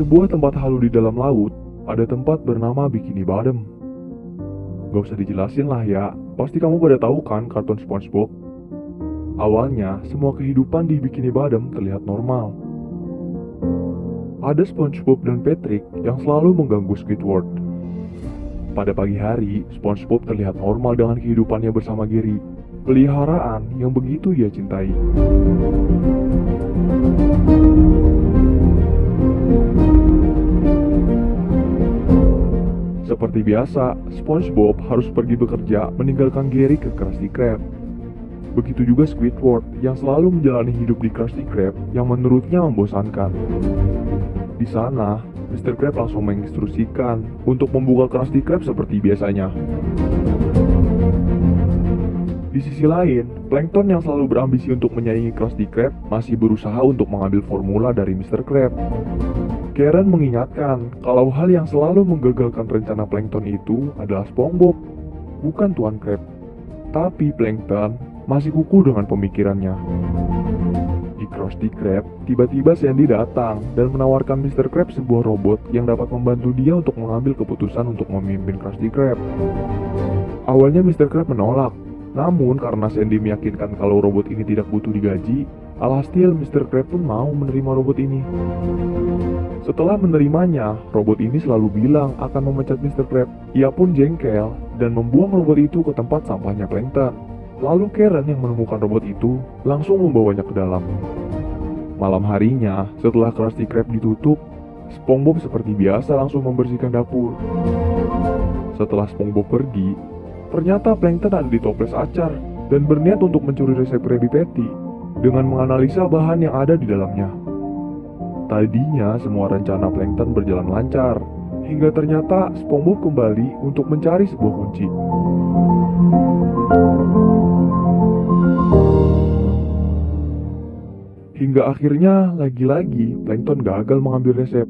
sebuah tempat halu di dalam laut, ada tempat bernama Bikini Bottom. Gak usah dijelasin lah ya, pasti kamu pada tahu kan kartun SpongeBob? Awalnya, semua kehidupan di Bikini Bottom terlihat normal. Ada SpongeBob dan Patrick yang selalu mengganggu Squidward. Pada pagi hari, SpongeBob terlihat normal dengan kehidupannya bersama Gary, peliharaan yang begitu ia cintai. Seperti biasa, SpongeBob harus pergi bekerja meninggalkan Gary ke Krusty Krab. Begitu juga Squidward yang selalu menjalani hidup di Krusty Krab yang menurutnya membosankan. Di sana, Mr. Krab langsung menginstruksikan untuk membuka Krusty Krab seperti biasanya. Di sisi lain, Plankton yang selalu berambisi untuk menyaingi Krusty Krab masih berusaha untuk mengambil formula dari Mr. Krab. Karen mengingatkan kalau hal yang selalu menggagalkan rencana Plankton itu adalah SpongeBob, bukan Tuan Krab. Tapi Plankton masih kukuh dengan pemikirannya. Di Krusty Krab, tiba-tiba Sandy datang dan menawarkan Mr. Krab sebuah robot yang dapat membantu dia untuk mengambil keputusan untuk memimpin Krusty Krab. Awalnya Mr. Krab menolak, namun karena Sandy meyakinkan kalau robot ini tidak butuh digaji, alhasil Mr. Krab pun mau menerima robot ini. Setelah menerimanya, robot ini selalu bilang akan memecat Mr. Krab. Ia pun jengkel dan membuang robot itu ke tempat sampahnya Plankton. Lalu Karen yang menemukan robot itu langsung membawanya ke dalam. Malam harinya, setelah Krusty Krab ditutup, SpongeBob seperti biasa langsung membersihkan dapur. Setelah SpongeBob pergi, ternyata Plankton ada di toples acar dan berniat untuk mencuri resep Krabby Patty dengan menganalisa bahan yang ada di dalamnya. Tadinya semua rencana Plankton berjalan lancar, hingga ternyata SpongeBob kembali untuk mencari sebuah kunci. Hingga akhirnya lagi-lagi Plankton gagal mengambil resep.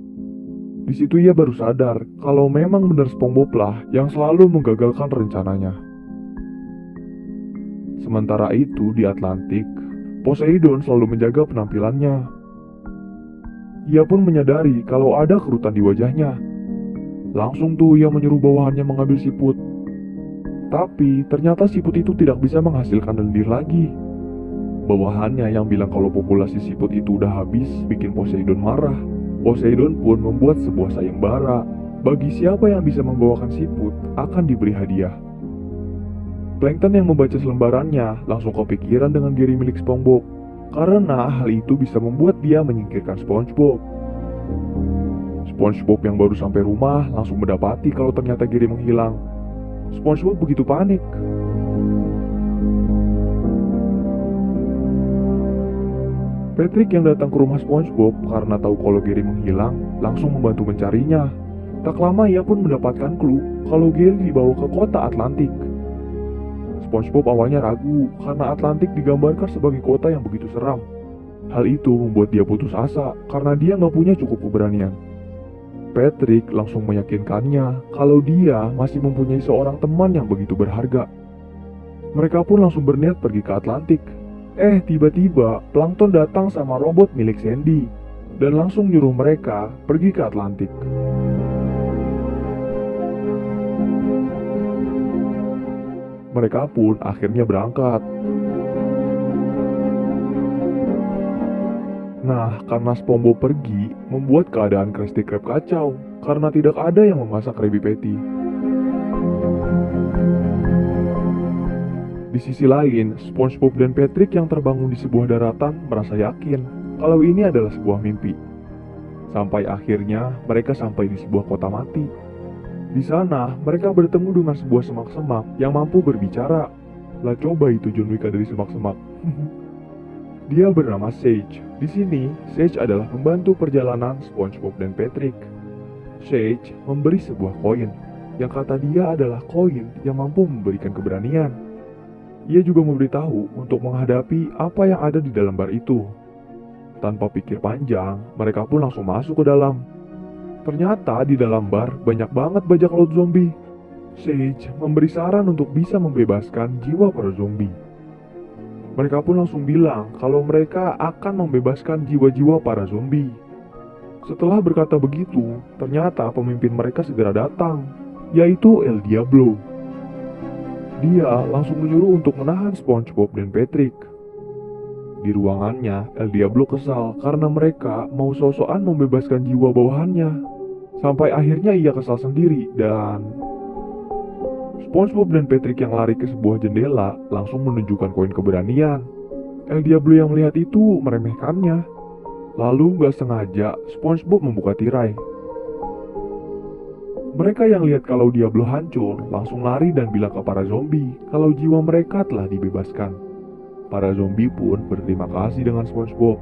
Di situ ia baru sadar kalau memang benar SpongeBob lah yang selalu menggagalkan rencananya. Sementara itu di Atlantik, Poseidon selalu menjaga penampilannya. Ia pun menyadari kalau ada kerutan di wajahnya. Langsung tuh ia menyuruh bawahannya mengambil siput. Tapi ternyata siput itu tidak bisa menghasilkan lendir lagi. Bawahannya yang bilang kalau populasi siput itu udah habis bikin Poseidon marah. Poseidon pun membuat sebuah sayembara. Bagi siapa yang bisa membawakan siput akan diberi hadiah. Plankton yang membaca selembarannya langsung kepikiran dengan Gary milik SpongeBob. Karena hal itu bisa membuat dia menyingkirkan SpongeBob. SpongeBob yang baru sampai rumah langsung mendapati kalau ternyata Gary menghilang. SpongeBob begitu panik. Patrick yang datang ke rumah SpongeBob karena tahu kalau Gary menghilang, langsung membantu mencarinya. Tak lama ia pun mendapatkan clue kalau Gary dibawa ke kota Atlantik. SpongeBob awalnya ragu karena Atlantik digambarkan sebagai kota yang begitu seram. Hal itu membuat dia putus asa karena dia nggak punya cukup keberanian. Patrick langsung meyakinkannya kalau dia masih mempunyai seorang teman yang begitu berharga. Mereka pun langsung berniat pergi ke Atlantik. Tiba-tiba Plankton datang sama robot milik Sandy dan langsung nyuruh mereka pergi ke Atlantik. Mereka pun akhirnya berangkat. Nah, karena SpongeBob pergi, membuat keadaan Krusty Krab kacau karena tidak ada yang memasak Krabby Patty. Di sisi lain, SpongeBob dan Patrick yang terbangun di sebuah daratan merasa yakin kalau ini adalah sebuah mimpi. Sampai akhirnya mereka sampai di sebuah kota mati. Di sana, mereka bertemu dengan sebuah semak-semak yang mampu berbicara. Lah coba itu John Wick dari semak-semak. Dia bernama Sage. Di sini, Sage adalah pembantu perjalanan SpongeBob dan Patrick. Sage memberi sebuah koin, yang kata dia adalah koin yang mampu memberikan keberanian. Ia juga memberitahu untuk menghadapi apa yang ada di dalam bar itu. Tanpa pikir panjang, mereka pun langsung masuk ke dalam. Ternyata di dalam bar banyak banget bajak laut zombie. Sage memberi saran untuk bisa membebaskan jiwa para zombie. Mereka pun langsung bilang kalau mereka akan membebaskan jiwa-jiwa para zombie. Setelah berkata begitu, ternyata pemimpin mereka segera datang, yaitu El Diablo. Dia langsung menyuruh untuk menahan SpongeBob dan Patrick. Di ruangannya, El Diablo kesal karena mereka mau sok-sokan membebaskan jiwa bawahannya. Sampai akhirnya ia kesal sendiri dan SpongeBob dan Patrick yang lari ke sebuah jendela langsung menunjukkan koin keberanian. El Diablo yang melihat itu meremehkannya. Lalu gak sengaja SpongeBob membuka tirai. Mereka yang lihat kalau Diablo hancur langsung lari dan bilang ke para zombie kalau jiwa mereka telah dibebaskan. Para zombie pun berterima kasih dengan SpongeBob.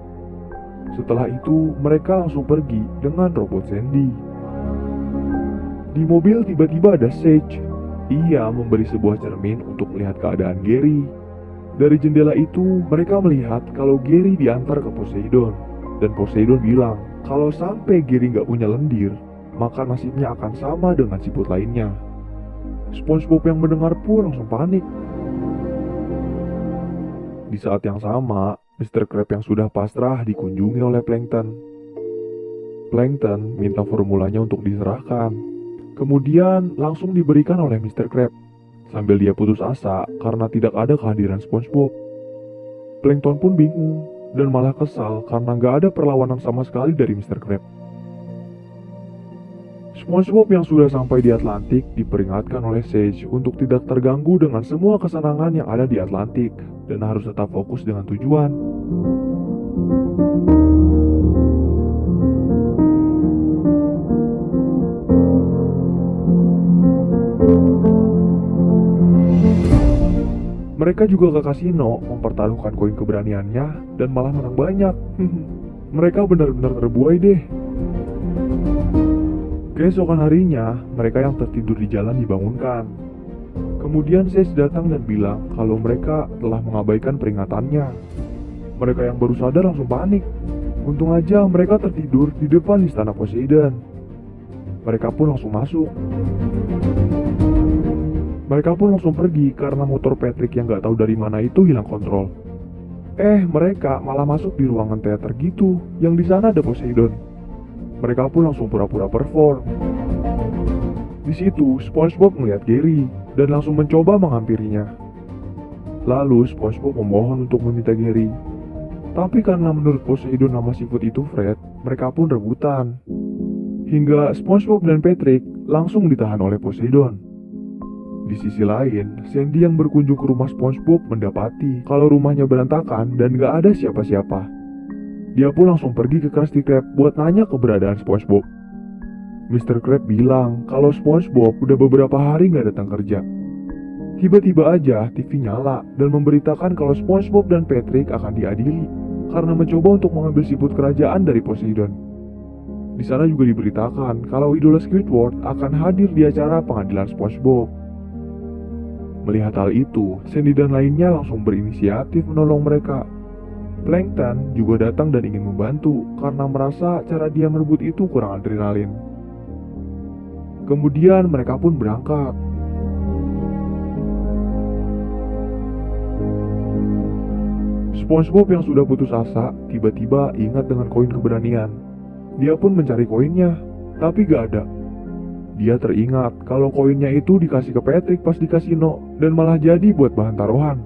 Setelah itu mereka langsung pergi dengan robot Sandy. Di mobil tiba-tiba ada Sage. Ia memberi sebuah cermin untuk melihat keadaan Gary. Dari jendela itu mereka melihat kalau Gary diantar ke Poseidon. Dan Poseidon bilang kalau sampai Gary gak punya lendir, maka nasibnya akan sama dengan siput lainnya. SpongeBob yang mendengar pun langsung panik. Di saat yang sama, Mr. Krab yang sudah pasrah dikunjungi oleh Plankton. Plankton minta formulanya untuk diserahkan. Kemudian langsung diberikan oleh Mr. Krab. Sambil dia putus asa karena tidak ada kehadiran SpongeBob. Plankton pun bingung dan malah kesal karena gak ada perlawanan sama sekali dari Mr. Krab. SpongeBob yang sudah sampai di Atlantik diperingatkan oleh Sage untuk tidak terganggu dengan semua kesenangan yang ada di Atlantik dan harus tetap fokus dengan tujuan. Mereka juga ke kasino mempertaruhkan koin keberaniannya dan malah menang banyak. Mereka benar-benar terbuai deh. Keesokan harinya, mereka yang tertidur di jalan dibangunkan. Kemudian Sage datang dan bilang kalau mereka telah mengabaikan peringatannya. Mereka yang baru sadar langsung panik. Untung aja mereka tertidur di depan istana Poseidon. Mereka pun langsung masuk. Mereka pun langsung pergi karena motor Patrick yang gak tahu dari mana itu hilang kontrol. Mereka malah masuk di ruangan teater gitu, yang di sana ada Poseidon. Mereka pun langsung pura-pura perform. Di situ, SpongeBob melihat Gary dan langsung mencoba menghampirinya. Lalu SpongeBob memohon untuk meminta Gary. Tapi karena menurut Poseidon nama siput itu Fred, mereka pun rebutan. Hingga SpongeBob dan Patrick langsung ditahan oleh Poseidon. Di sisi lain, Sandy yang berkunjung ke rumah SpongeBob mendapati kalau rumahnya berantakan dan gak ada siapa-siapa. Dia pun langsung pergi ke Krusty Krab buat nanya keberadaan SpongeBob. Mr. Krab bilang kalau SpongeBob udah beberapa hari gak datang kerja. Tiba-tiba aja TV nyala dan memberitakan kalau SpongeBob dan Patrick akan diadili karena mencoba untuk mengambil siput kerajaan dari Poseidon. Di sana juga diberitakan kalau idola Squidward akan hadir di acara pengadilan SpongeBob. Melihat hal itu, Sandy dan lainnya langsung berinisiatif menolong mereka. Plankton juga datang dan ingin membantu karena merasa cara dia merebut itu kurang adrenalin. Kemudian mereka pun berangkat. SpongeBob yang sudah putus asa tiba-tiba ingat dengan koin keberanian. Dia pun mencari koinnya, tapi gak ada. Dia teringat kalau koinnya itu dikasih ke Patrick pas di kasino dan malah jadi buat bahan taruhan.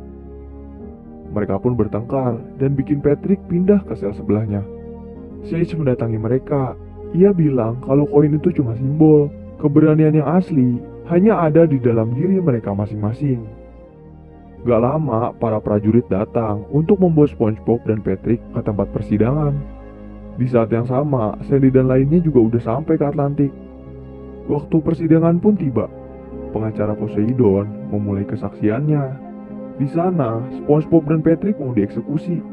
Mereka pun bertengkar dan bikin Patrick pindah ke sel sebelahnya. Sage mendatangi mereka. Ia bilang kalau koin itu cuma simbol. Keberanian yang asli hanya ada di dalam diri mereka masing-masing. Gak lama, para prajurit datang untuk membawa SpongeBob dan Patrick ke tempat persidangan. Di saat yang sama, Sandy dan lainnya juga udah sampai ke Atlantik. Waktu persidangan pun tiba. Pengacara Poseidon memulai kesaksiannya. Di sana, SpongeBob dan Patrick mau dieksekusi.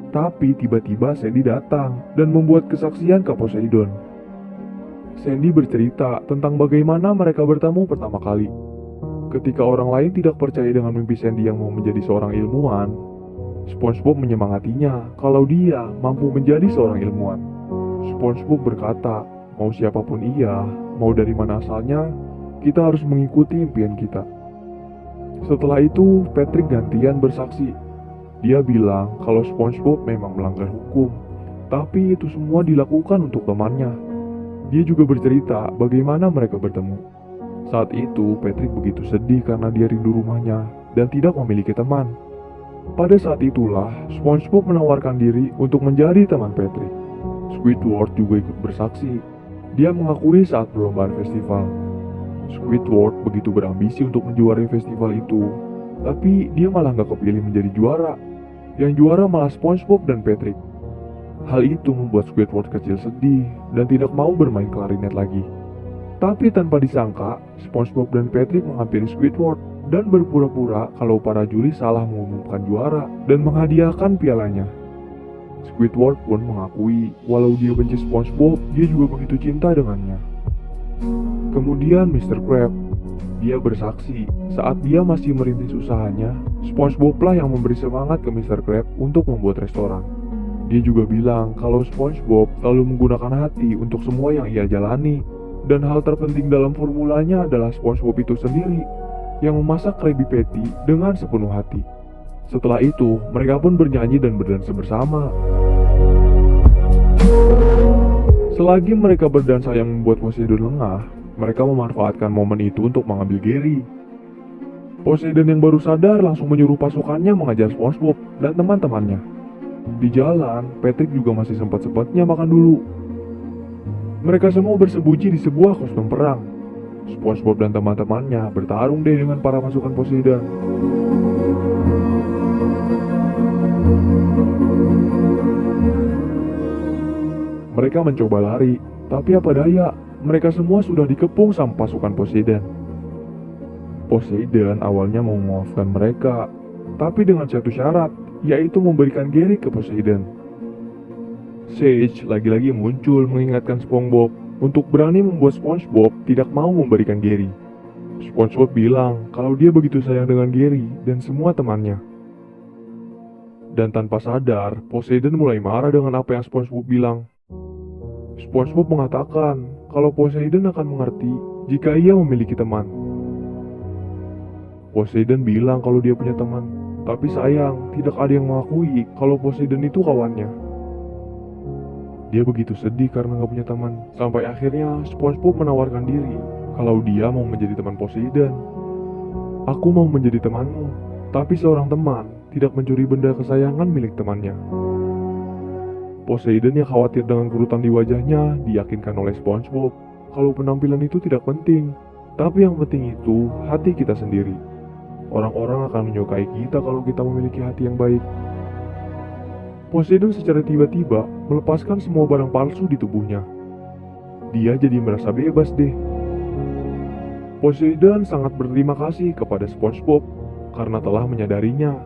Tapi tiba-tiba Sandy datang dan membuat kesaksian ke Poseidon. Sandy bercerita tentang bagaimana mereka bertemu pertama kali. Ketika orang lain tidak percaya dengan mimpi Sandy yang mau menjadi seorang ilmuwan, SpongeBob menyemangatinya kalau dia mampu menjadi seorang ilmuwan. SpongeBob berkata, mau siapapun ia, mau dari mana asalnya, kita harus mengikuti impian kita. Setelah itu, Patrick gantian bersaksi. Dia bilang kalau SpongeBob memang melanggar hukum, Tapi itu semua dilakukan untuk temannya. Dia juga bercerita bagaimana mereka bertemu. Saat itu, Patrick begitu sedih karena dia rindu rumahnya dan tidak memiliki teman. Pada saat itulah, SpongeBob menawarkan diri untuk menjadi teman Patrick. Squidward juga ikut bersaksi. Dia mengakui saat perlombaan festival. Squidward begitu berambisi untuk menjuarai festival itu, tapi dia malah gak kepilih menjadi juara. Yang juara malah SpongeBob dan Patrick. Hal itu membuat Squidward kecil sedih dan tidak mau bermain klarinet lagi. Tapi tanpa disangka, SpongeBob dan Patrick menghampiri Squidward dan berpura-pura kalau para juri salah mengumumkan juara dan menghadiahkan pialanya. Squidward pun mengakui walau dia benci SpongeBob, dia juga begitu cinta dengannya. Kemudian Mr. Krabs, dia bersaksi saat dia masih merintis usahanya, SpongeBob lah yang memberi semangat ke Mr. Krabs untuk membuat restoran. Dia juga bilang kalau SpongeBob selalu menggunakan hati untuk semua yang ia jalani. Dan hal terpenting dalam formulanya adalah SpongeBob itu sendiri yang memasak Krabby Patty dengan sepenuh hati. Setelah itu, mereka pun bernyanyi dan berdansa bersama. Selagi mereka berdansa yang membuat Poseidon lengah, mereka memanfaatkan momen itu untuk mengambil Gary. Poseidon yang baru sadar langsung menyuruh pasukannya mengajar SpongeBob dan teman-temannya. Di jalan, Patrick juga masih sempat-sempatnya makan dulu. Mereka semua bersembunyi di sebuah kostum perang. SpongeBob dan teman-temannya bertarung deh dengan para pasukan Poseidon. Mereka mencoba lari, tapi apa daya, mereka semua sudah dikepung sama pasukan Poseidon. Poseidon awalnya mau memaafkan mereka, tapi dengan satu syarat, yaitu memberikan Gary ke Poseidon. Sage lagi-lagi muncul mengingatkan SpongeBob untuk berani membuat SpongeBob tidak mau memberikan Gary. SpongeBob bilang kalau dia begitu sayang dengan Gary dan semua temannya. Dan tanpa sadar, Poseidon mulai marah dengan apa yang SpongeBob bilang. SpongeBob mengatakan kalau Poseidon akan mengerti jika ia memiliki teman. Poseidon bilang kalau dia punya teman, tapi sayang tidak ada yang mengakui kalau Poseidon itu kawannya. Dia begitu sedih karena gak punya teman. Sampai akhirnya SpongeBob menawarkan diri kalau dia mau menjadi teman Poseidon. Aku mau menjadi temanmu, tapi seorang teman tidak mencuri benda kesayangan milik temannya. Poseidon yang khawatir dengan kerutan di wajahnya diyakinkan oleh SpongeBob kalau penampilan itu tidak penting, tapi yang penting itu hati kita sendiri. Orang-orang akan menyukai kita kalau kita memiliki hati yang baik. Poseidon secara tiba-tiba melepaskan semua barang palsu di tubuhnya. Dia jadi merasa bebas deh. Poseidon sangat berterima kasih kepada SpongeBob karena telah menyadarinya